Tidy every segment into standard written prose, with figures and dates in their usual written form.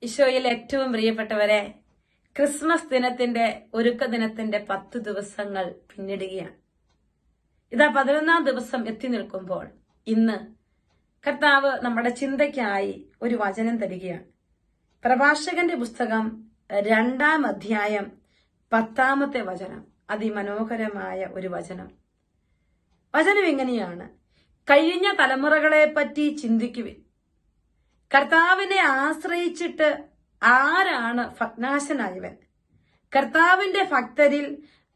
ഈശോയിൽ ഏറ്റവും പ്രിയപ്പെട്ടവരെ, ക്രിസ്മസ് ദിനത്തിന്റെ ഒരുക്ക ദിനത്തിന്റെ 10 ദിവസങ്ങൾ പിന്നിടുകയാണ്. ഇതാ 11ാം ദിവസം എത്തി നിൽക്കുമ്പോൾ ഇന്ന് കർത്താവ് നമ്മുടെ ചിന്തയ്ക്കായി ഒരു വചനം തരികയാണ്. പ്രഭാഷകന്റെ പുസ്തകം 2-ാം അധ്യായം 10-ാമത്തെ വചനം. അതിമനോഹരമായ ഒരു വചനം. വചനം ഇങ്ങനെയാണ്: കഴിഞ്ഞ തലമുറകളെ പറ്റി ചിന്തിക്കുവിൻ. കർത്താവിനെ ആശ്രയിച്ചിട്ട് ആരാണ് ഭഗ്നാശനായവൻ? കർത്താവിന്റെ ഭക്തരിൽ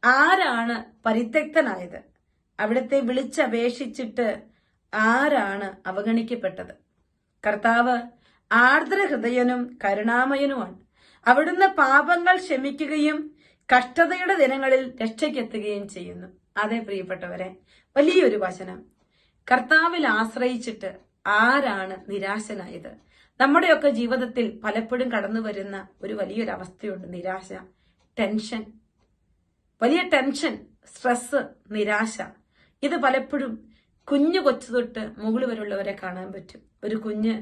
ആരാണ് പരിത്യക്തനായത്? അവിടുത്തെ വിളിച്ചപേക്ഷിച്ചിട്ട് ആരാണ് അവഗണിക്കപ്പെട്ടത്? കർത്താവ് ആർദ്രഹൃദയനും കരുണാമയനുമാണ്. അവിടുന്ന് പാപങ്ങൾ ക്ഷമിക്കുകയും കഷ്ടതയുടെ ദിനങ്ങളിൽ രക്ഷയ്ക്കെത്തുകയും ചെയ്യുന്നു. അതെ പ്രിയപ്പെട്ടവരെ, വലിയൊരു വചനം. കർത്താവിൽ ആശ്രയിച്ചിട്ട് ആരാണ് നിരാശനായത്? നമ്മുടെയൊക്കെ ജീവിതത്തിൽ പലപ്പോഴും കടന്നു വരുന്ന ഒരു വലിയൊരു അവസ്ഥയുണ്ട്: നിരാശ, ടെൻഷൻ, വലിയ ടെൻഷൻ, സ്ട്രെസ്, നിരാശ. ഇത് പലപ്പോഴും കുഞ്ഞു കൊച്ചു തൊട്ട് മുകളിൽ വരെയുള്ളവരെ കാണാൻ പറ്റും. ഒരു കുഞ്ഞ്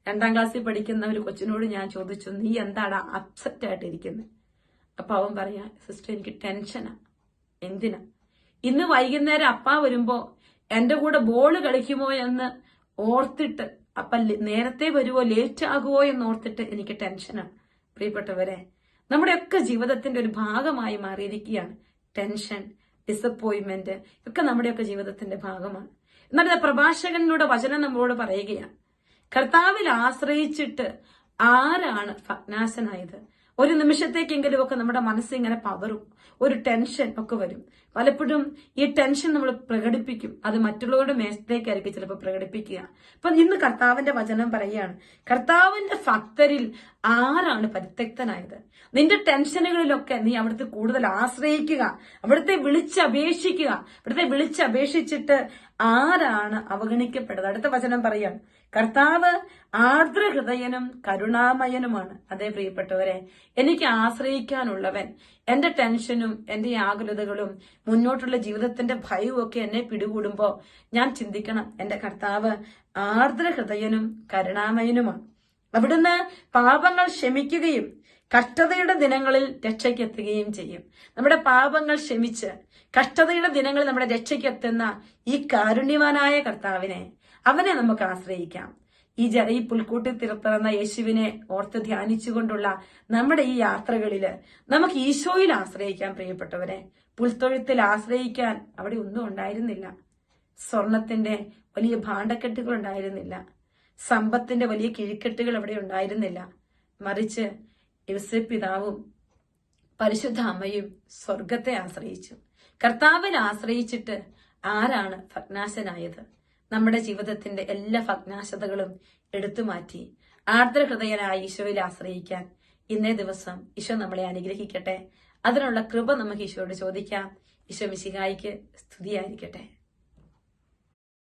2ാം ക്ലാസ്സിൽ പഠിക്കുന്ന ഒരു കൊച്ചിനോട് ഞാൻ ചോദിച്ചു, നീ എന്താടാ അപ്സെറ്റ് ആയിട്ടിരിക്കുന്നത്? അപ്പൊ അവൻ പറയാ, സിസ്റ്റർ എനിക്ക് ടെൻഷനാ. എന്തിനാ? ഇന്ന് വൈകുന്നേരം അപ്പ വരുമ്പോ എന്റെ കൂടെ ബോള് കളിക്കുമോ എന്ന് ഓർത്തിട്ട്, അപ്പൊ നേരത്തെ വരുവോ ലേറ്റ് ആകുമോ എന്ന് ഓർത്തിട്ട് എനിക്ക് ടെൻഷനാണ്. പ്രിയപ്പെട്ടവരെ, നമ്മുടെയൊക്കെ ജീവിതത്തിന്റെ ഒരു ഭാഗമായി മാറിയിരിക്കുകയാണ് ടെൻഷൻ, ഡിസപ്പോയിന്റ്മെന്റ് ഒക്കെ നമ്മുടെയൊക്കെ ജീവിതത്തിന്റെ ഭാഗമാണ്. എന്നാൽ പ്രഭാഷകനിലൂടെ വചനം നമ്മളോട് പറയുകയാണ്: കർത്താവിൽ ആശ്രയിച്ചിട്ട് ആരാണ് ഭഗ്നാശനായത്? ഒരു നിമിഷത്തേക്കെങ്കിലും ഒക്കെ നമ്മുടെ മനസ്സിങ്ങനെ പതറും, ഒരു ടെൻഷൻ ഒക്കെ വരും. പലപ്പോഴും ഈ ടെൻഷൻ നമ്മൾ പ്രകടിപ്പിക്കും. അത് മറ്റുള്ളവരുടെ മേശത്തേക്കായിരിക്കും ചിലപ്പോൾ പ്രകടിപ്പിക്കുക. അപ്പൊ ഇന്ന് കർത്താവിന്റെ വചനം പറയുകയാണ്: കർത്താവിന്റെ ഭക്തരിൽ ആരാണ് പരിത്യക്തനായത്? നിന്റെ ടെൻഷനുകളിലൊക്കെ നീ അവിടുത്തെ കൂടുതൽ ആശ്രയിക്കുക, അവിടുത്തെ വിളിച്ചപേക്ഷിക്കുക. അവിടുത്തെ വിളിച്ചപേക്ഷിച്ചിട്ട് ആരാണ് അവഗണിക്കപ്പെട്ടത്? അടുത്ത വചനം പറയാണ്: കർത്താവ് ആർദ്രഹൃദയനും കരുണാമയനുമാണ്. അതേ പ്രിയപ്പെട്ടവരെ, എനിക്ക് ആശ്രയിക്കാനുള്ളവൻ, എന്റെ ടെൻഷനും എന്റെ ആകുലതകളും മുന്നോട്ടുള്ള ജീവിതത്തിന്റെ ഭയവും ഒക്കെ എന്നെ പിടികൂടുമ്പോ ഞാൻ ചിന്തിക്കണം, എന്റെ കർത്താവ് ആർദ്രഹൃദയനും കരുണാമയനുമാണ്. അവിടുന്ന് പാപങ്ങൾ ക്ഷമിക്കുകയും കഷ്ടതയുടെ ദിനങ്ങളിൽ രക്ഷയ്ക്കെത്തുകയും ചെയ്യും. നമ്മുടെ പാപങ്ങൾ ക്ഷമിച്ച് കഷ്ടതയുടെ ദിനങ്ങളിൽ നമ്മുടെ രക്ഷയ്ക്കെത്തുന്ന ഈ കാരുണ്യവാനായ കർത്താവിനെ, അവനെ നമുക്ക് ആശ്രയിക്കാം. ഈ പുൽക്കൂട്ടിൽ പിറന്ന യേശുവിനെ ഓർത്ത് ധ്യാനിച്ചുകൊണ്ടുള്ള നമ്മുടെ ഈ യാത്രകളില് നമുക്ക് ഈശോയിൽ ആശ്രയിക്കാൻ. പ്രിയപ്പെട്ടവരെ, പുൽത്തൊഴുത്തിൽ ആശ്രയിക്കാൻ അവിടെ ഒന്നും ഉണ്ടായിരുന്നില്ല. സ്വർണത്തിന്റെ വലിയ ഭാണ്ഡക്കെട്ടുകൾ ഉണ്ടായിരുന്നില്ല. സമ്പത്തിന്റെ വലിയ കിഴിക്കെട്ടുകൾ അവിടെ ഉണ്ടായിരുന്നില്ല. മറിച്ച് യോസേപ്പ് പിതാവും പരിശുദ്ധ അമ്മയും സ്വർഗത്തെ ആശ്രയിച്ചു. കർത്താവിൽ ആശ്രയിച്ചിട്ട് ആരാണ് ഭഗ്നാശനായത്? നമ്മുടെ ജീവിതത്തിന്റെ എല്ലാ ഭഗ്നാശതകളും എടുത്തുമാറ്റി ആർദ്രഹൃദയനായ ഈശോയിൽ ആശ്രയിക്കാൻ ഇന്നേ ദിവസം ഈശോ നമ്മളെ അനുഗ്രഹിക്കട്ടെ. അതിനുള്ള കൃപ നമുക്ക് ഈശോയോട് ചോദിക്കാം. ഈശോ മിശിഹായിക്ക് സ്തുതിയായിരിക്കട്ടെ.